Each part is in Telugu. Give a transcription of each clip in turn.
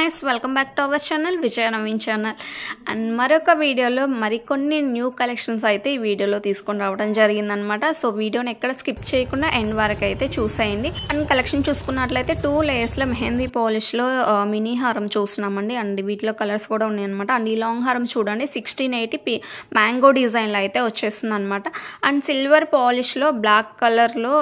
Guys welcome back to our channel Vijaya Naveen channel and మరొక వీడియోలో మరికొన్ని న్యూ కలెక్షన్స్ అయితే ఈ వీడియోలో తీసుకొని రావడం జరిగిందనమాట. సో వీడియోని ఎక్కడ స్కిప్ చేయకుండా ఎండ్ వరకు అయితే చూసేయండి. అండ్ కలెక్షన్ చూసుకున్నట్లయితే 2 లేయర్స్లో మెహందీ పాలిష్లో మినీ హారం చూస్తున్నామండి. అండ్ వీటిలో కలర్స్ కూడా ఉన్నాయన్నమాట. అండ్ ఈ లాంగ్ హారం చూడండి 1680 మ్యాంగో డిజైన్లో అయితే వచ్చేస్తుంది అనమాట. అండ్ సిల్వర్ పాలిష్లో బ్లాక్ కలర్లో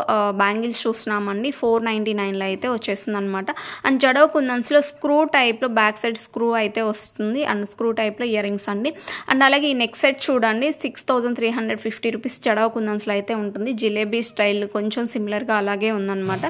బ్యాంగిల్స్ చూస్తున్నామండి. 499లో అయితే వచ్చేస్తుంది అనమాట. అండ్ జడో కుందన్స్లో స్క్రూ టైప్లో బ్యాక్ సైడ్ స్క్రూ అయితే వస్తుంది. అండ్ స్క్రూ టైప్లో ఇయర్ రింగ్స్ అండి. అండ్ అలాగే ఈ నెక్ సెట్ చూడండి 6350 రూపీస్ జడో కుందన్స్లో అయితే ఉంటుంది. జిలేబీ స్టైల్ కొంచెం సిమిలర్గా అలాగే ఉందన్నమాట.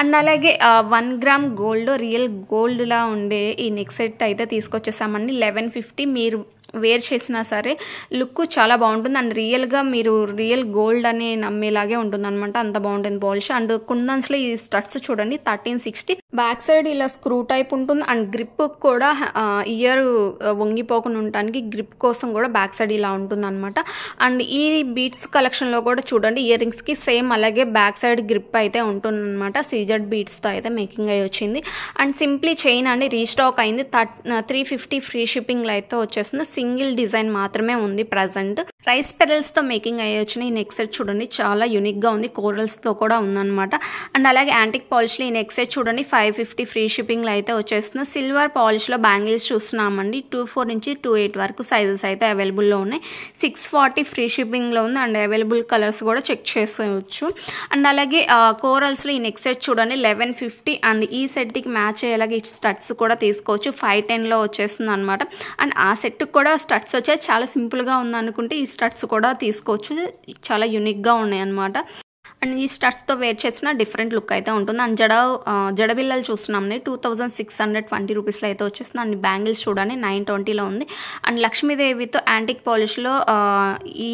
అండ్ అలాగే 1 గ్రామ్ గోల్డ్ రియల్ గోల్డ్లా ఉండే ఈ నెక్ సెట్ అయితే తీసుకొచ్చేసామండి. 1150 మీరు వేర్ చేసినా సరే లుక్ చాలా బాగుంటుంది. అండ్ రియల్గా మీరు రియల్ గోల్డ్ అని నమ్మేలాగే ఉంటుంది అనమాట. అంత బాగుంటుంది పాలిష్. అండ్ కుందన్స్లో ఈ స్టడ్స్ చూడండి 1360 బ్యాక్ సైడ్ ఇలా స్క్రూ టైప్ ఉంటుంది. అండ్ గ్రిప్ కూడా ఇయర్ వంగిపోకుండా ఉండడానికి గ్రిప్ కోసం కూడా బ్యాక్ సైడ్ ఇలా ఉంటుంది అనమాట. అండ్ ఈ బీట్స్ కలెక్షన్లో కూడా చూడండి ఇయర్ రింగ్స్కి సేమ్ అలాగే బ్యాక్ సైడ్ గ్రిప్ అయితే ఉంటుంది అనమాట. సీజెడ్ బీట్స్తో అయితే మేకింగ్ అయ్యి వచ్చింది. అండ్ సింప్లీ చైన్ అండి రీస్టాక్ అయింది. 350 ఫ్రీ షిప్పింగ్లో అయితే వచ్చేస్తుంది. సింగిల్ డిజైన్ మాత్రమే ఉంది ప్రజెంట్. రైస్ పెరల్స్తో మేకింగ్ అయ్యి వచ్చిన ఈ నెక్ సెట్ చూడండి చాలా యూనిక్గా ఉంది. కోరల్స్తో కూడా ఉందన్నమాట. అండ్ అలాగే యాంటిక్ పాలిష్లో ఈ నెక్ సెట్ చూడండి 550 ఫ్రీ షిప్పింగ్లో అయితే వచ్చేస్తుంది. సిల్వర్ పాలిష్లో బ్యాంగిల్స్ చూస్తున్నామండి. 24 నుంచి 28 వరకు సైజెస్ అయితే అవైలబుల్లో ఉన్నాయి. 640 ఫ్రీ షిప్పింగ్లో ఉంది. అండ్ అవైలబుల్ కలర్స్ కూడా చెక్ చేసుకోవచ్చు. అండ్ అలాగే కోరల్స్లో ఈ నెక్ సెట్ చూడండి 1150. అండ్ ఈ సెట్కి మ్యాచ్ అయ్యేలాగా ఈ స్టడ్స్ కూడా తీసుకోవచ్చు. 510లో వచ్చేస్తుంది అనమాట. అండ్ ఆ సెట్ కూడా స్టడ్స్ వచ్చేది చాలా సింపుల్గా ఉందనుకుంటే ఈ స్టడ్స్ కూడా తీసుకోవచ్చు. చాలా యూనిక్గా ఉన్నాయి అనమాట. అండ్ ఈ స్టడ్స్తో వేర్ చేసిన డిఫరెంట్ లుక్ అయితే ఉంటుంది. అండ్ జడబిల్లలు చూస్తున్నాం 2620 రూపీస్లో అయితే వచ్చేస్తుంది. అండ్ బ్యాంగిల్స్ చూడండి 920లో ఉంది. అండ్ లక్ష్మీదేవితో యాంటిక్ పాలిష్లో ఈ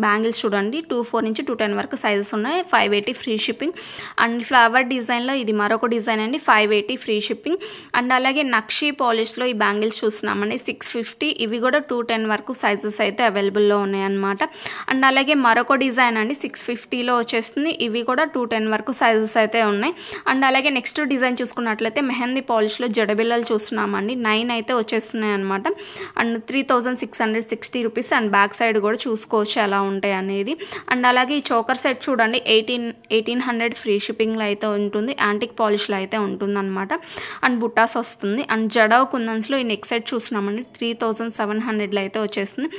బ్యాంగిల్స్ చూడండి 24 నుంచి 210 వరకు సైజెస్ ఉన్నాయి. 580 ఫ్రీ షిప్పింగ్. అండ్ ఫ్లవర్ డిజైన్లో ఇది మరొక డిజైన్ అండి 580 ఫ్రీ షిప్పింగ్. అండ్ అలాగే నక్షీ పాలిష్లో ఈ బ్యాంగిల్స్ చూస్తున్నామండి 650. ఇవి కూడా 210 వరకు సైజెస్ అయితే అవైలబుల్లో ఉన్నాయన్నమాట. అండ్ అలాగే మరొక డిజైన్ అండి 650లో వచ్చేస్తుంది. ఇవి కూడా 210 వరకు సైజెస్ అయితే ఉన్నాయి. అండ్ అలాగే నెక్స్ట్ డిజైన్ చూసుకున్నట్లయితే మెహందీ పాలిష్లో జడబిల్లలు చూస్తున్నామండి 9 అయితే వచ్చేస్తున్నాయి అనమాట. And 3660 rupees. And back side కూడా చూసుకోవచ్చు ఎలా ఉంటాయి అనేది. అండ్ అలాగే ఈ చోకర్ సెట్ చూడండి 1800 ఫ్రీ షిప్పింగ్లో అయితే ఉంటుంది. యాంటిక్ పాలిష్లో అయితే ఉంటుంది అనమాట. అండ్ బుట్టాస్ వస్తుంది. అండ్ జడో కుందన్స్లో ఈ నెక్ సెట్ చూస్తున్నామండి 3700లో అయితే వచ్చేస్తుంది.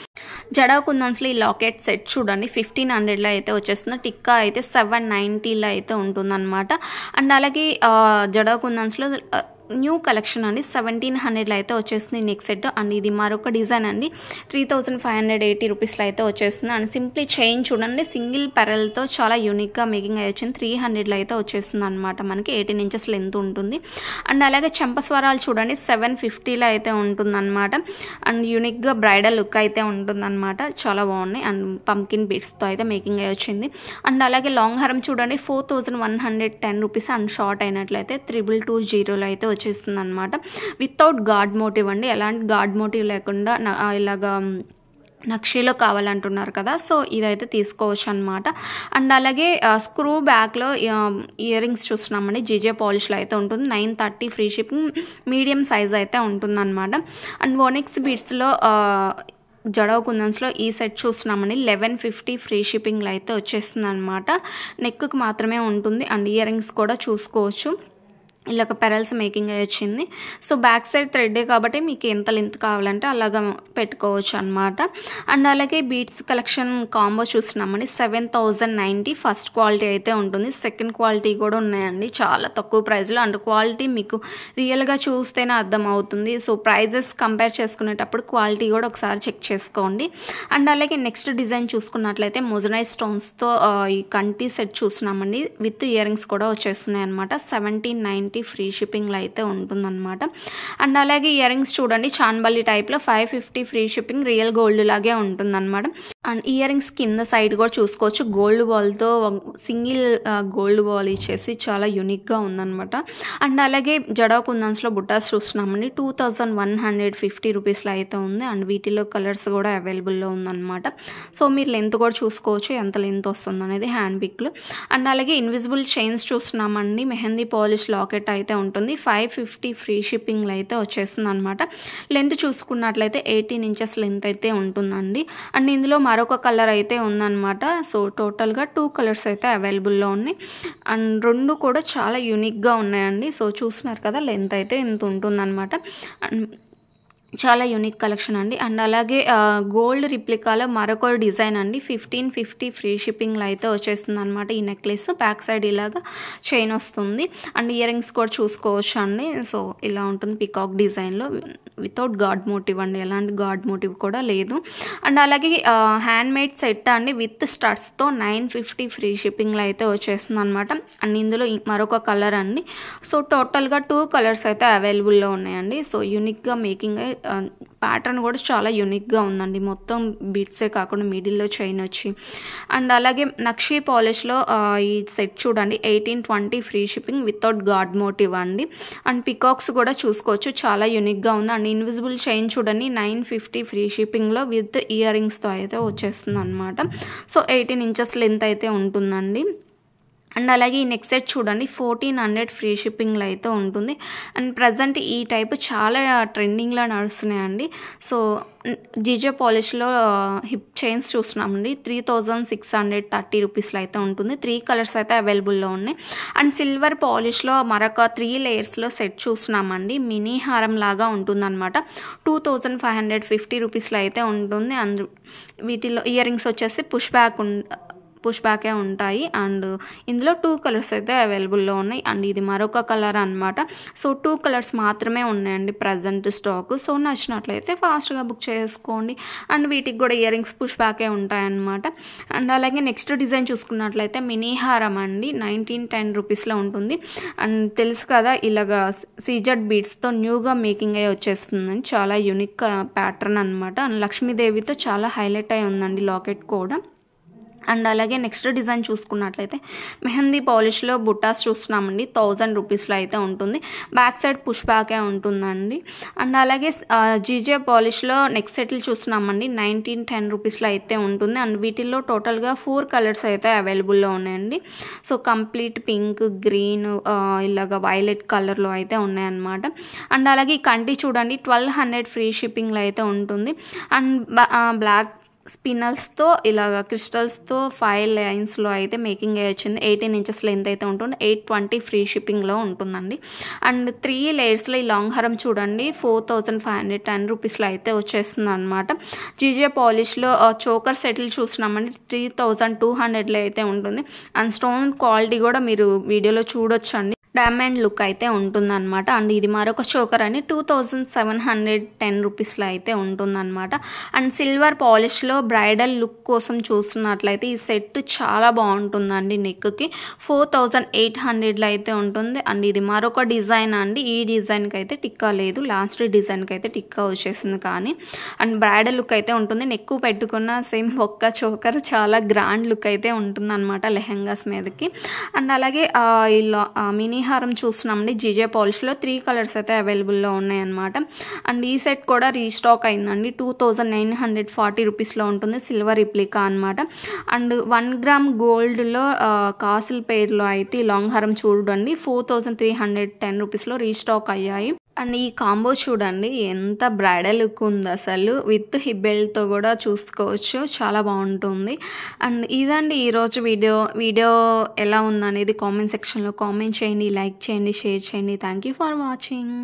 జడో కుందన్స్లో ఈ లాకెట్ సెట్ చూడండి 1500లో అయితే వచ్చేస్తుంది. టిక్కా అయితే 790లో అయితే ఉంటుందన్నమాట. అండ్ అలాగే జడో కుందన్స్లో న్యూ కలెక్షన్ అండి 1700లో అయితే వచ్చేస్తుంది నెక్ సెట్. అండ్ ఇది మరొక డిజైన్ అండి 3580 రూపీస్లో అయితే వచ్చేస్తుంది. అండ్ సింప్లీ చైన్ చూడండి సింగిల్ పెరల్తో చాలా యూనిక్గా మేకింగ్ అయ్యి వచ్చింది. 300లో అయితే వచ్చేస్తుంది అనమాట. మనకి 18 ఇంచెస్ లెంత్ ఉంటుంది. అండ్ అలాగే చెంపస్వరాలు చూడండి 750లో అయితే ఉంటుందన్నమాట. అండ్ యూనిక్గా బ్రైడల్ లుక్ అయితే ఉంటుందన్నమాట. చాలా బాగున్నాయి. అండ్ పంకిన్ బీట్స్తో అయితే మేకింగ్ అయ్యి వచ్చింది. అండ్ అలాగే లాంగ్ హారం చూడండి 4110 రూపీస్. అండ్ షార్ట్ అయినట్లయితే 3220లో అయితే వచ్చేస్తుంది అనమాట. వితౌట్ గాడ్ మోటివ్ అండి. ఎలాంటి గాడ్ మోటివ్ లేకుండా ఇలాగా నక్షీలో కావాలంటున్నారు కదా, సో ఇదైతే తీసుకోవచ్చు అనమాట. అండ్ అలాగే స్క్రూ బ్యాక్లో ఇయర్ రింగ్స్ చూస్తున్నామండి జీజే పాలిష్లో అయితే ఉంటుంది. 930 ఫ్రీ షిప్పింగ్ మీడియం సైజ్ అయితే ఉంటుందన్నమాట. అండ్ వోనిక్స్ బీట్స్లో జడో కుందన్స్లో ఈ సెట్ చూస్తున్నామండి 1150 ఫ్రీ షిప్పింగ్లో అయితే వచ్చేస్తుంది అనమాట. నెక్కి మాత్రమే ఉంటుంది. అండ్ ఇయర్ రింగ్స్ కూడా చూసుకోవచ్చు. ఇలాగ పెరల్స్ మేకింగ్ అయ్యి వచ్చింది. సో బ్యాక్ సైడ్ థ్రెడ్డే కాబట్టి మీకు ఎంత లెంత్ కావాలంటే అలాగా పెట్టుకోవచ్చు అనమాట. అండ్ అలాగే బీట్స్ కలెక్షన్ కాంబో చూస్తున్నామండి 7090 ఫస్ట్ క్వాలిటీ అయితే ఉంటుంది. సెకండ్ క్వాలిటీ కూడా ఉన్నాయండి చాలా తక్కువ ప్రైస్లో. అండ్ క్వాలిటీ మీకు రియల్గా చూస్తేనే అర్థమవుతుంది. సో ప్రైజెస్ కంపేర్ చేసుకునేటప్పుడు క్వాలిటీ కూడా ఒకసారి చెక్ చేసుకోండి. అండ్ అలాగే నెక్స్ట్ డిజైన్ చూసుకున్నట్లయితే మొజనైజ్ స్టోన్స్తో ఈ కంటి సెట్ చూస్తున్నామండి విత్ ఇయర్ రింగ్స్ కూడా వచ్చేస్తున్నాయి అనమాట. 1790 ఫ్రీ షిప్పింగ్లో అయితే ఉంటుందన్నమాట. అండ్ అలాగే ఇయర్ రింగ్స్ చూడండి చాన్బల్లి టైప్లో 550 ఫ్రీ షిప్పింగ్ రియల్ గోల్డ్ లాగే ఉంటుందన్నమాట. అండ్ ఇయర్ రింగ్స్ కింద సైడ్ కూడా చూసుకోవచ్చు గోల్డ్ బాల్తో సింగిల్ గోల్డ్ బాల్ ఇచ్చేసి చాలా యూనిక్గా ఉందన్నమాట. అండ్ అలాగే జడా కుందన్స్లో బుట్టాస్ చూస్తున్నామండి. 2150 రూపీస్లో అయితే ఉంది. అండ్ వీటిలో కలర్స్ కూడా అవైలబుల్లో ఉందన్నమాట. సో మీరు లెంత్ కూడా చూసుకోవచ్చు ఎంత లెంత్ వస్తుంది అనేది హ్యాండ్ పిక్లు. అండ్ అలాగే ఇన్విజిబుల్ చైన్స్ చూస్తున్నామండి. మెహందీ పాలిష్ లాకెట్ అయితే ఉంటుంది. 550 ఫ్రీ షిప్పింగ్లో అయితే వచ్చేస్తుంది అనమాట. లెంత్ చూసుకున్నట్లయితే 18 ఇంచెస్ లెంత్ అయితే ఉంటుందండి. అండ్ ఇందులో మరొక కలర్ అయితే ఉందన్నమాట. సో టోటల్గా 2 కలర్స్ అయితే అవైలబుల్లో ఉన్నాయి. అండ్ రెండు కూడా చాలా యూనిక్గా ఉన్నాయండి. సో చూస్తున్నారు కదా లెంత్ అయితే ఇంత ఉంటుందన్నమాట. అండ్ చాలా యూనిక్ కలెక్షన్ అండి. అండ్ అలాగే గోల్డ్ రిప్లికాలో మరొక డిజైన్ అండి. 1550 ఫ్రీ షిప్పింగ్లో అయితే వచ్చేస్తుంది అనమాట. ఈ నెక్లెస్ బ్యాక్ సైడ్ ఇలాగా చైన్ వస్తుంది. అండ్ ఇయర్ రింగ్స్ కూడా చూసుకోవచ్చు అండి. సో ఇలా ఉంటుంది పికాక్ డిజైన్లో వితౌట్ గాడ్ మోటివ్ అండి. ఎలాంటి గాడ్ మోటివ్ కూడా లేదు. అండ్ అలాగే హ్యాండ్ మేడ్ సెట్ అండి విత్ స్టడ్స్తో 950 ఫ్రీ షిప్పింగ్లో అయితే వచ్చేస్తుంది అనమాట. అండ్ ఇందులో మరొక కలర్ అండి. సో టోటల్గా 2 కలర్స్ అయితే అవైలబుల్లో ఉన్నాయండి. సో యూనిక్గా మేకింగ్ ప్యాటర్న్ కూడా చాలా యూనిక్గా ఉందండి. మొత్తం బీట్సే కాకుండా మిడిల్లో చైన్ వచ్చి. అండ్ అలాగే నక్షీ పాలిష్లో ఈ సెట్ చూడండి 1820 free shipping without god motif అండి. అండ్ పికాక్స్ కూడా చూసుకోవచ్చు చాలా యూనిక్గా ఉంది. అండ్ ఇన్విజిబుల్ చైన్ చూడండి 950 ఫ్రీ షిప్పింగ్లో విత్ ఇయర్ రింగ్స్తో అయితే వచ్చేస్తుంది అనమాట. సో 18 ఇంచెస్ లెంత్ అయితే ఉంటుందండి. అండ్ అలాగే ఈ నెక్స్ట్ సెట్ చూడండి 1400 ఫ్రీ షిప్పింగ్లో అయితే ఉంటుంది. అండ్ ప్రజెంట్ ఈ టైపు చాలా ట్రెండింగ్లో నడుస్తున్నాయండి. సో జీజే పాలిష్లో హిప్ చైన్స్ చూస్తున్నామండి. 3630 రూపీస్లో అయితే ఉంటుంది. 3 కలర్స్ అయితే అవైలబుల్లో ఉన్నాయి. అండ్ సిల్వర్ పాలిష్లో మరొక 3 లేయర్స్లో సెట్ చూస్తున్నామండి. మినీ హారం లాగా ఉంటుందన్నమాట. 2550 రూపీస్లో అయితే ఉంటుంది. అండ్ వీటిలో ఇయర్ రింగ్స్ వచ్చేసి పుష్ బ్యాకే ఉంటాయి. అండ్ ఇందులో 2 కలర్స్ అయితే అవైలబుల్లో ఉన్నాయి. అండ్ ఇది మరొక కలర్ అనమాట. సో 2 కలర్స్ మాత్రమే ఉన్నాయండి ప్రజెంట్ స్టాక్. సో నచ్చినట్లయితే ఫాస్ట్గా బుక్ చేసుకోండి. అండ్ వీటికి కూడా ఇయర్ రింగ్స్ పుష్ బ్యాకే ఉంటాయన్నమాట. అండ్ అలాగే నెక్స్ట్ డిజైన్ చూసుకున్నట్లయితే మినీ హారం అండి 1910 రూపీస్లో ఉంటుంది. అండ్ తెలుసు కదా ఇలాగా సీజెడ్ బీడ్స్తో న్యూగా మేకింగ్ అయ్యి వచ్చేస్తుందని చాలా యూనిక్ ప్యాటర్న్ అనమాట. అండ్ లక్ష్మీదేవితో చాలా హైలైట్ అయి ఉందండి లాకెట్ కూడా. అండ్ అలాగే నెక్స్ట్ డిజైన్ చూసుకున్నట్లయితే మెహందీ పాలిష్లో బుట్టాస్ చూస్తున్నామండి. 1000 రూపీస్లో అయితే ఉంటుంది. బ్యాక్ సైడ్ పుష్ బ్యాకే ఉంటుందండి. అండ్ అలాగే జీజే పాలిష్లో నెక్స్ట్ సెట్లు చూస్తున్నామండి 1910 రూపీస్లో అయితే ఉంటుంది. అండ్ వీటిల్లో టోటల్గా 4 కలర్స్ అయితే అవైలబుల్లో ఉన్నాయండి. సో కంప్లీట్ పింక్, గ్రీన్, ఇలాగ వైలెట్ కలర్లో అయితే ఉన్నాయన్నమాట. అండ్ అలాగే ఈ కంటి చూడండి 1200 ఫ్రీ షిప్పింగ్లో అయితే ఉంటుంది. అండ్ బ్లాక్ స్పిన్నల్స్తో ఇలాగ క్రిస్టల్స్తో 5 లైన్స్లో అయితే మేకింగ్ అయ్యి వచ్చింది. 18 ఇంచెస్ లెంత్ అయితే ఉంటుంది. 820 ఫ్రీ షిప్పింగ్లో ఉంటుందండి. అండ్ 3 లేయర్స్లో ఈ లాంగ్ హారం చూడండి 4510 రూపీస్లో అయితే వచ్చేస్తుంది అనమాట. జీజే పాలిష్లో చోకర్ సెటిల్ చూస్తున్నామండి 3200లో అయితే ఉంటుంది. అండ్ స్టోన్ క్వాలిటీ కూడా మీరు వీడియోలో చూడొచ్చు అండి. డైమండ్ లుక్ అయితే ఉంటుందన్నమాట. అండ్ ఇది మరొక చోకర్ అని 2710 రూపీస్లో అయితే ఉంటుందన్నమాట. అండ్ సిల్వర్ పాలిష్లో బ్రైడల్ లుక్ కోసం చూస్తున్నట్లయితే ఈ సెట్ చాలా బాగుంటుందండి. నెక్కి 4800లో అయితే ఉంటుంది. అండ్ ఇది మరొక డిజైన్ అండి. ఈ డిజైన్కి అయితే టిక్కా లేదు. లాస్ట్ డిజైన్కి అయితే టిక్కా వచ్చేసింది. కానీ అండ్ బ్రైడల్ లుక్ అయితే ఉంటుంది. నెక్ పెట్టుకున్న సేమ్ ఒక్క చోకర్ చాలా గ్రాండ్ లుక్ అయితే ఉంటుంది అనమాట లెహెంగాస్ మీదకి. అండ్ అలాగే మినీ హారం చూస్తున్నామండి. జీజే పాలిష్లో 3 కలర్స్ అయితే అవైలబుల్లో ఉన్నాయన్నమాట. అండ్ ఈ సెట్ కూడా రీస్టాక్ అయిందండి. 2940 రూపీస్లో ఉంటుంది. సిల్వర్ రిప్లికా అనమాట. అండ్ 1 గ్రామ్ గోల్డ్లో కాసుల పేర్లో అయితే లాంగ్ హారం చూడండి 4310 రూపీస్లో రీస్టాక్ అయ్యాయి. అండ్ ఈ కాంబో చూడండి ఎంత బ్రైడల్ లుక్ ఉంది అసలు. విత్ హిప్ బెల్ట్తో కూడా చూసుకోవచ్చు. చాలా బాగుంటుంది. అండ్ ఇదండి ఈరోజు వీడియో ఎలా ఉందనేది కామెంట్ సెక్షన్లో కామెంట్ చేయండి, లైక్ చేయండి, షేర్ చేయండి. Thank you for watching.